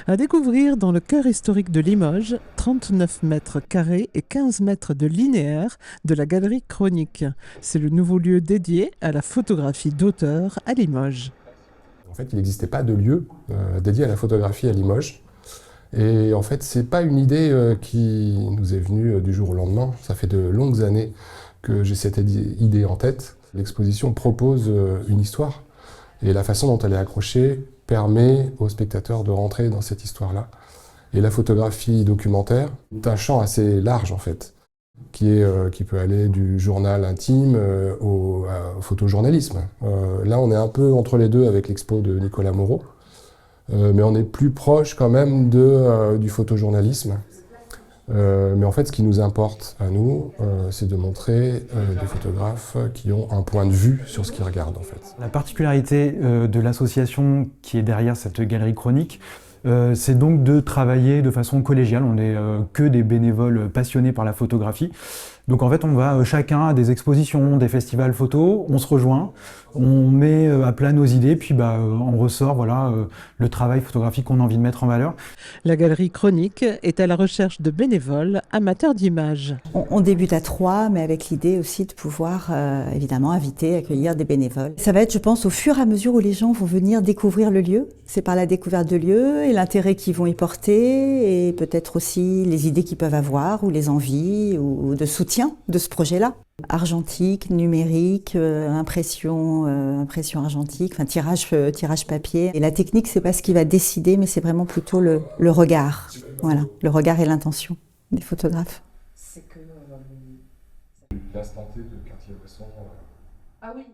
À découvrir dans le cœur historique de Limoges, 39 mètres carrés et 15 mètres de linéaire de la Galerie Chronique. C'est le nouveau lieu dédié à la photographie d'auteur à Limoges. En fait, il n'existait pas de lieu dédié à la photographie à Limoges. Et en fait, c'est pas une idée qui nous est venue du jour au lendemain. Ça fait de longues années que j'ai cette idée en tête. L'exposition propose une histoire et la façon dont elle est accrochée permet aux spectateurs de rentrer dans cette histoire-là. Et la photographie documentaire est un champ assez large en fait, qui peut aller du journal intime au photojournalisme. Là, on est un peu entre les deux avec l'expo de Nicolas Moreau. Mais on est plus proche quand même du photojournalisme. Mais en fait, ce qui nous importe à nous, c'est de montrer des photographes qui ont un point de vue sur ce qu'ils regardent en fait. La particularité de l'association qui est derrière cette galerie chronique, c'est donc de travailler de façon collégiale. On n'est que des bénévoles passionnés par la photographie. Donc en fait, on va chacun à des expositions, des festivals photos, on se rejoint, on met à plat nos idées, puis on ressort le travail photographique qu'on a envie de mettre en valeur. La Galerie Chronique est à la recherche de bénévoles amateurs d'images. On débute à 3, mais avec l'idée aussi de pouvoir évidemment inviter, accueillir des bénévoles. Ça va être, je pense, au fur et à mesure où les gens vont venir découvrir le lieu. C'est par la découverte de lieu et l'intérêt qu'ils vont y porter, et peut-être aussi les idées qu'ils peuvent avoir, ou les envies, ou de soutien de ce projet-là. Argentique, numérique, impression argentique, enfin tirage papier. Et la technique, c'est pas ce qui va décider, mais c'est vraiment plutôt le regard. Voilà, le regard et l'intention des photographes. C'est que l'instant T de Cartier-Bresson. Ah oui.